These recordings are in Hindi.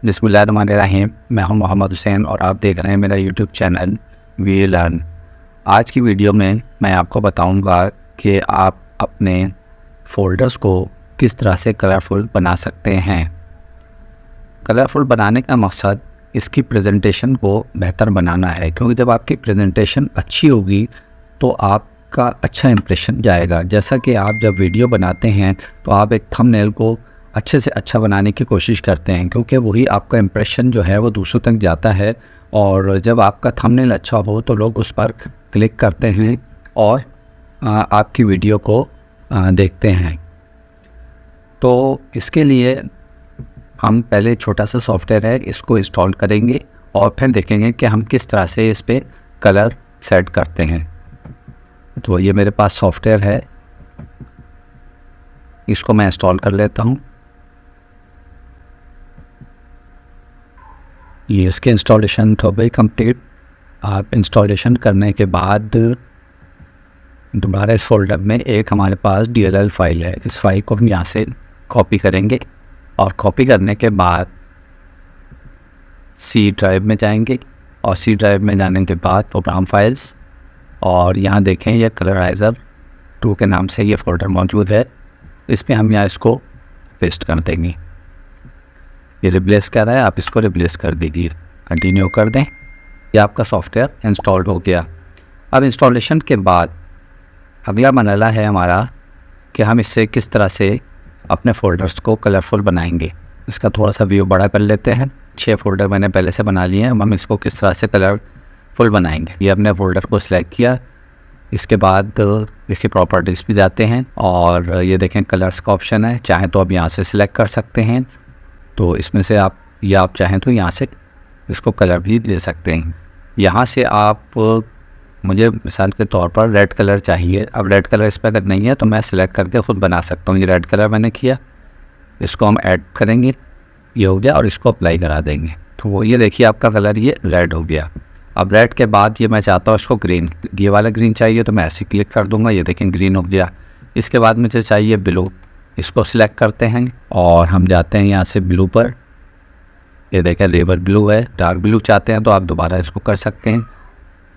बिस्मिल्लाहिर्रहमानिर्रहीम। मैं हूं मोहम्मद हुसैन और आप देख रहे हैं मेरा यूट्यूब चैनल वी लर्न। आज की वीडियो में मैं आपको बताऊंगा कि आप अपने फ़ोल्डर्स को किस तरह से कलरफुल बना सकते हैं। कलरफुल बनाने का मकसद इसकी प्रेजेंटेशन को बेहतर बनाना है, क्योंकि जब आपकी प्रेजेंटेशन अच्छी होगी तो आपका अच्छा इंप्रेशन जाएगा। जैसा कि आप जब वीडियो बनाते हैं तो आप एक थंबनेल को अच्छे से अच्छा बनाने की कोशिश करते हैं, क्योंकि वही आपका इम्प्रेशन जो है वो दूसरों तक जाता है। और जब आपका थंबनेल अच्छा हो तो लोग उस पर क्लिक करते हैं और आपकी वीडियो को देखते हैं। तो इसके लिए हम पहले छोटा सा सॉफ्टवेयर है इसको इंस्टॉल करेंगे और फिर देखेंगे कि हम किस तरह से इस पर कलर सेट करते हैं। तो ये मेरे पास सॉफ्टवेयर है, इसको मैं इंस्टॉल कर लेता हूँ। ये इसके इंस्टॉलेशन हो गई कंप्लीट। आप इंस्टॉलेशन करने के बाद दोबारा इस फोल्डर में एक हमारे पास DLL फाइल है, इस फाइल को हम यहाँ से कॉपी करेंगे और कॉपी करने के बाद C ड्राइव में जाएंगे और C ड्राइव में जाने के बाद प्रोग्राम फाइल्स, और यहाँ देखें ये कलराइज़र 2 के नाम से ये फ़ोल्डर मौजूद है। इसमें हम यहाँ इसको पेस्ट कर देंगे। ये रिप्लेस कर रहा है, आप इसको रिप्लेस कर दीजिए, कंटिन्यू कर दें। ये आपका सॉफ्टवेयर इंस्टॉल्ड हो गया। अब इंस्टॉलेशन के बाद अगला मरहला है हमारा कि हम इससे किस तरह से अपने फ़ोल्डर्स को कलरफुल बनाएंगे। इसका थोड़ा सा व्यू बड़ा कर लेते हैं। 6 फ़ोल्डर मैंने पहले से बना लिए हैं। हम इसको किस तरह से कलरफुल बनाएंगे। ये अपने फ़ोल्डर को सिलेक्ट किया, इसके बाद इसकी प्रॉपर्टीज़ भी जाते हैं और ये देखें कलर्स का ऑप्शन है। चाहें तो आप यहाँ से सिलेक्ट कर सकते हैं, तो इसमें से आप चाहें तो यहाँ से इसको कलर भी दे सकते हैं। यहाँ से आप मुझे मिसाल के तौर पर रेड कलर चाहिए। अब रेड कलर इस पर अगर नहीं है तो मैं सिलेक्ट करके ख़ुद बना सकता हूँ। ये रेड कलर मैंने किया, इसको हम ऐड करेंगे, ये हो गया, और इसको अप्लाई करा देंगे। तो वो ये देखिए आपका कलर ये रेड हो गया। अब रेड के बाद ये मैं चाहता हूँ इसको ग्रीन, ये वाला ग्रीन चाहिए तो मैं ऐसे क्लिक कर दूँगा, ये देखें ग्रीन हो गया। इसके बाद मुझे चाहिए ब्लू, इसको सिलेक्ट करते हैं और हम जाते हैं यहाँ से ब्लू पर। ये देखें रिवर ब्लू है। डार्क ब्लू चाहते हैं तो आप दोबारा इसको कर सकते हैं।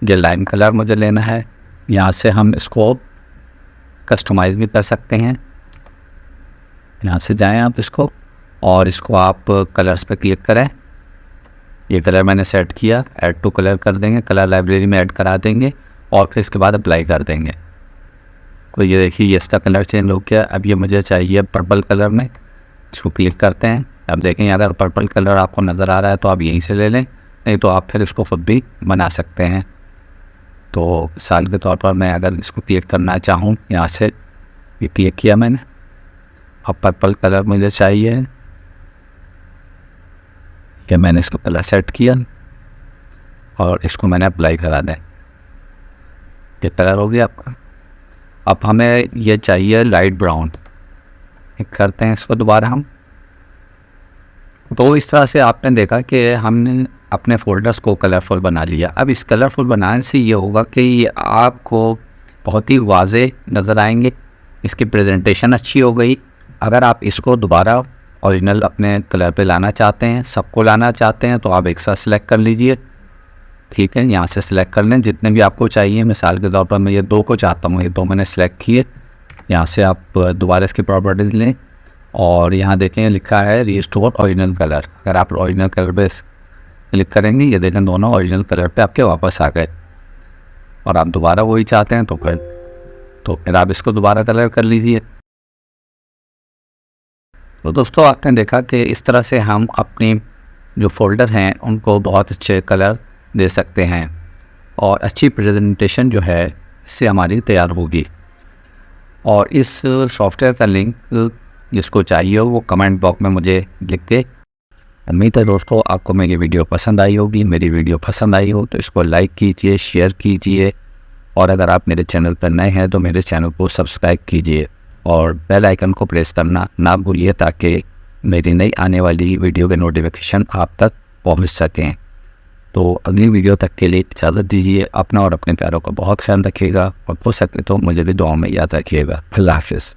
ये लाइम कलर मुझे लेना है, यहाँ से हम इसको कस्टमाइज़ भी कर सकते हैं। यहाँ से जाएं आप इसको और इसको आप कलर्स पे क्लिक करें। ये कलर मैंने सेट किया, ऐड टू कलर कर देंगे, कलर लाइब्रेरी में ऐड करा देंगे और फिर इसके बाद अप्लाई कर देंगे। तो ये देखिए ये इसका कलर चेंज हो गया। अब ये मुझे चाहिए पर्पल कलर में, इसको क्लिक करते हैं। अब देखें अगर पर्पल कलर आपको नज़र आ रहा है तो आप यहीं से ले लें, नहीं तो आप फिर इसको खुद भी बना सकते हैं। तो मिसाल के तौर पर मैं अगर इसको क्लिक करना चाहूँ, यहाँ से ये क्लिक किया मैंने, अब पर्पल कलर मुझे चाहिए, ये मैंने इसको कलर सेट किया और इसको मैंने अप्लाई करा दें। ये कलर हो गया आपका। अब हमें ये चाहिए लाइट ब्राउन, करते हैं इसको दोबारा हम। तो इस तरह से आपने देखा कि हमने अपने फ़ोल्डर्स को कलरफुल बना लिया। अब इस कलरफुल बनाने से ये होगा कि ये आपको बहुत ही वाज़े नज़र आएंगे, इसकी प्रेजेंटेशन अच्छी हो गई। अगर आप इसको दोबारा ओरिजिनल अपने कलर पे लाना चाहते हैं, सबको लाना चाहते हैं, तो आप एक साथ सिलेक्ट कर लीजिए। ठीक है, यहाँ से सिलेक्ट कर लें जितने भी आपको चाहिए। मिसाल के तौर पर मैं ये 2 को चाहता हूँ, ये 2 मैंने सिलेक्ट किए। यहाँ से आप दोबारा इसकी प्रॉपर्टीज़ लें और यहाँ देखें लिखा है रिस्टोर ओरिजिनल कलर। अगर आप ओरिजिनल कलर पे क्लिक करेंगे, ये देखें दोनों ओरिजिनल कलर पे आपके वापस आ गए। और आप दोबारा वही चाहते हैं तो फिर आप इसको दोबारा कलर कर लीजिए। तो दोस्तों आपने देखा कि इस तरह से हम अपनी जो फ़ोल्डर हैं उनको बहुत अच्छे कलर दे सकते हैं और अच्छी प्रेजेंटेशन जो है इससे हमारी तैयार होगी। और इस सॉफ्टवेयर का लिंक जिसको चाहिए हो वो कमेंट बॉक्स में मुझे लिख के। उम्मीद है दोस्तों आपको मेरी वीडियो पसंद आई होगी। मेरी वीडियो पसंद आई हो तो इसको लाइक कीजिए, शेयर कीजिए, और अगर आप मेरे चैनल पर नए हैं तो मेरे चैनल को सब्सक्राइब कीजिए और बेल आइकन को प्रेस करना ना भूलिए, ताकि मेरी नई आने वाली वीडियो के नोटिफिकेशन आप तक पहुंच सकें। तो अगली वीडियो तक के लिए इजाज़त दीजिए। अपना और अपने प्यारों का बहुत ख्याल रखिएगा और हो सके तो मुझे भी दुआ में याद रखिएगा। अल्लाह हाफ़िज़।